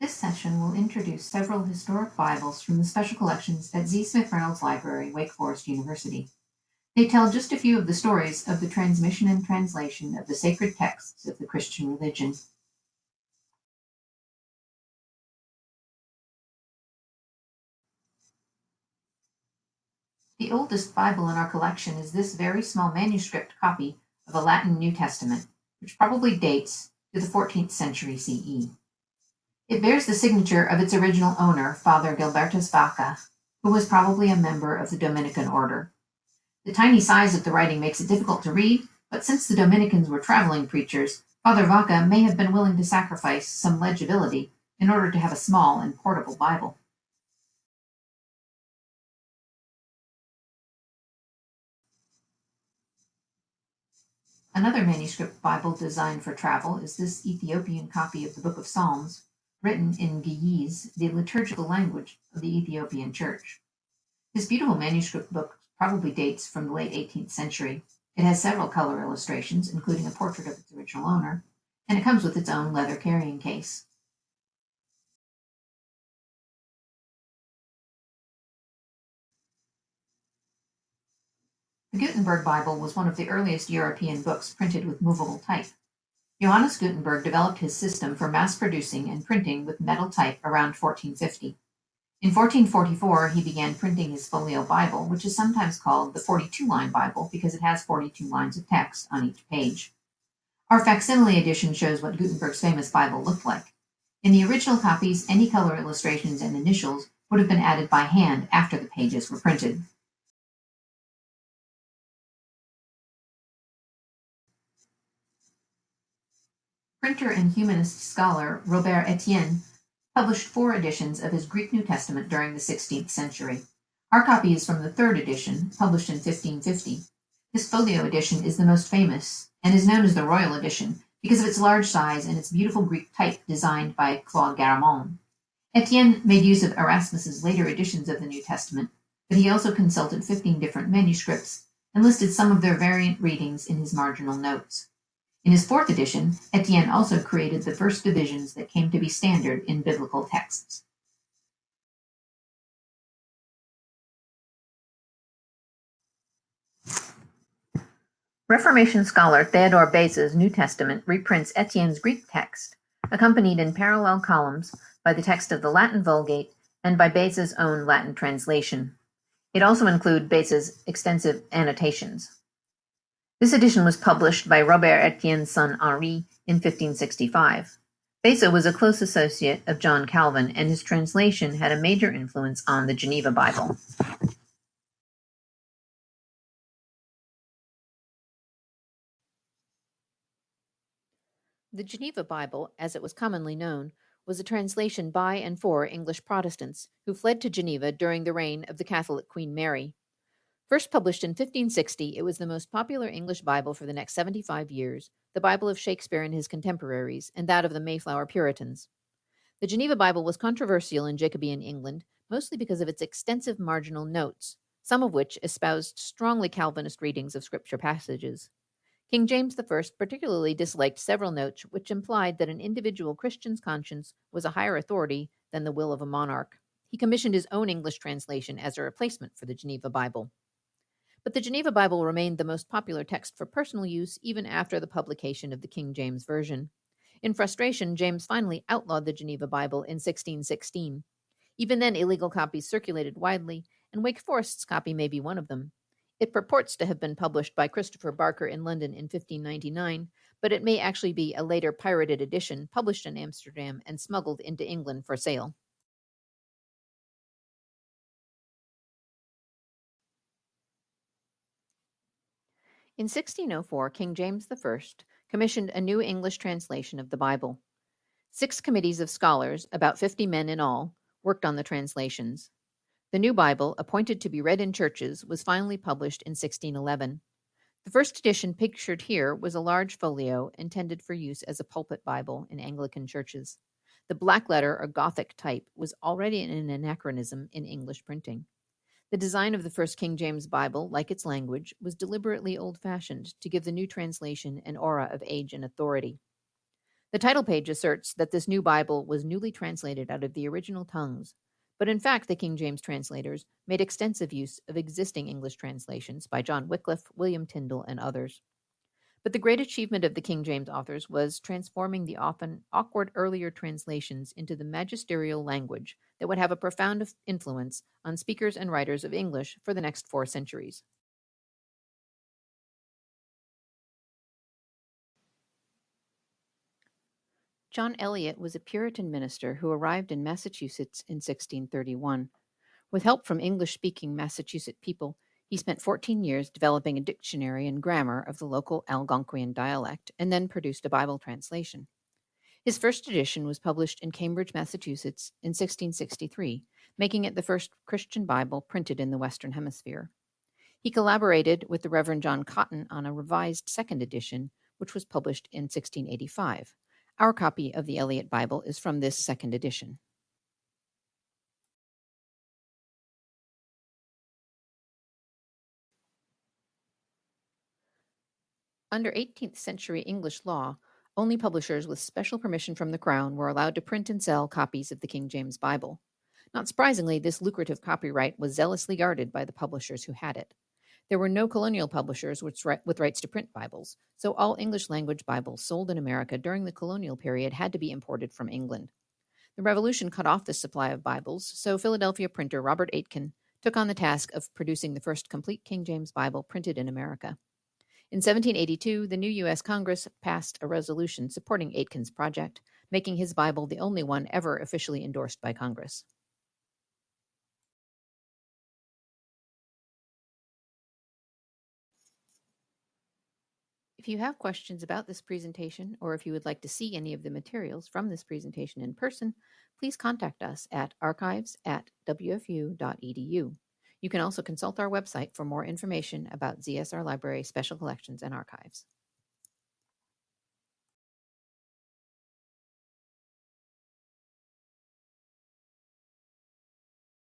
This session will introduce several historic Bibles from the special collections at Z. Smith Reynolds Library, Wake Forest University. They tell just a few of the stories of the transmission and translation of the sacred texts of the Christian religion. The oldest Bible in our collection is this very small manuscript copy of a Latin New Testament, which probably dates to the 14th century CE. It bears the signature of its original owner, Father Gilbertus Vaca, who was probably a member of the Dominican order. The tiny size of the writing makes it difficult to read, but since the Dominicans were traveling preachers, Father Vaca may have been willing to sacrifice some legibility in order to have a small and portable Bible. Another manuscript Bible designed for travel is this Ethiopian copy of the Book of Psalms, written in Ge'ez, the liturgical language of the Ethiopian Church. This beautiful manuscript book probably dates from the late 18th century. It has several color illustrations, including a portrait of its original owner, and it comes with its own leather carrying case. The Gutenberg Bible was one of the earliest European books printed with movable type. Johannes Gutenberg developed his system for mass producing and printing with metal type around 1450. In 1444, he began printing his folio Bible, which is sometimes called the 42-line Bible because it has 42 lines of text on each page. Our facsimile edition shows what Gutenberg's famous Bible looked like. In the original copies, any color illustrations and initials would have been added by hand after the pages were printed. Printer and humanist scholar Robert Etienne published 4 editions of his Greek New Testament during the 16th century. Our copy is from the 3rd edition, published in 1550. This folio edition is the most famous and is known as the Royal Edition because of its large size and its beautiful Greek type designed by Claude Garamond. Etienne made use of Erasmus's later editions of the New Testament, but he also consulted 15 different manuscripts and listed some of their variant readings in his marginal notes. In his 4th edition, Etienne also created the first divisions that came to be standard in biblical texts. Reformation scholar Theodore Beza's New Testament reprints Etienne's Greek text, accompanied in parallel columns by the text of the Latin Vulgate and by Beza's own Latin translation. It also includes Beza's extensive annotations. This edition was published by Robert Etienne's son Henri in 1565. Beza was a close associate of John Calvin, and his translation had a major influence on the Geneva Bible. The Geneva Bible, as it was commonly known, was a translation by and for English Protestants who fled to Geneva during the reign of the Catholic Queen Mary. First published in 1560, it was the most popular English Bible for the next 75 years, the Bible of Shakespeare and his contemporaries, and that of the Mayflower Puritans. The Geneva Bible was controversial in Jacobean England, mostly because of its extensive marginal notes, some of which espoused strongly Calvinist readings of scripture passages. King James I particularly disliked several notes which implied that an individual Christian's conscience was a higher authority than the will of a monarch. He commissioned his own English translation as a replacement for the Geneva Bible. But the Geneva Bible remained the most popular text for personal use even after the publication of the King James Version. In frustration, James finally outlawed the Geneva Bible in 1616. Even then, illegal copies circulated widely, and Wake Forest's copy may be one of them. It purports to have been published by Christopher Barker in London in 1599, but it may actually be a later pirated edition published in Amsterdam and smuggled into England for sale. In 1604, King James I commissioned a new English translation of the Bible. 6 committees of scholars, about 50 men in all, worked on the translations. The new Bible, appointed to be read in churches, was finally published in 1611. The first edition pictured here was a large folio intended for use as a pulpit Bible in Anglican churches. The black letter or Gothic type was already an anachronism in English printing. The design of the first King James Bible, like its language, was deliberately old-fashioned to give the new translation an aura of age and authority. The title page asserts that this new Bible was newly translated out of the original tongues, but in fact, the King James translators made extensive use of existing English translations by John Wycliffe, William Tyndale, and others. But the great achievement of the King James authors was transforming the often awkward earlier translations into the magisterial language that would have a profound influence on speakers and writers of English for the next 4 centuries. John Eliot was a Puritan minister who arrived in Massachusetts in 1631. With help from English speaking Massachusetts people, he spent 14 years developing a dictionary and grammar of the local Algonquian dialect and then produced a Bible translation. His first edition was published in Cambridge, Massachusetts in 1663, making it the first Christian Bible printed in the Western Hemisphere. He collaborated with the Reverend John Cotton on a revised second edition, which was published in 1685. Our copy of the Eliot Bible is from this second edition. Under 18th century English law, only publishers with special permission from the Crown were allowed to print and sell copies of the King James Bible. Not surprisingly, this lucrative copyright was zealously guarded by the publishers who had it. There were no colonial publishers with rights to print Bibles, so all English language Bibles sold in America during the colonial period had to be imported from England. The Revolution cut off this supply of Bibles, so Philadelphia printer Robert Aitken took on the task of producing the first complete King James Bible printed in America. In 1782, the new U.S. Congress passed a resolution supporting Aitken's project, making his Bible the only one ever officially endorsed by Congress. If you have questions about this presentation, or if you would like to see any of the materials from this presentation in person, please contact us at archives@wfu.edu. You can also consult our website for more information about ZSR Library special collections and archives.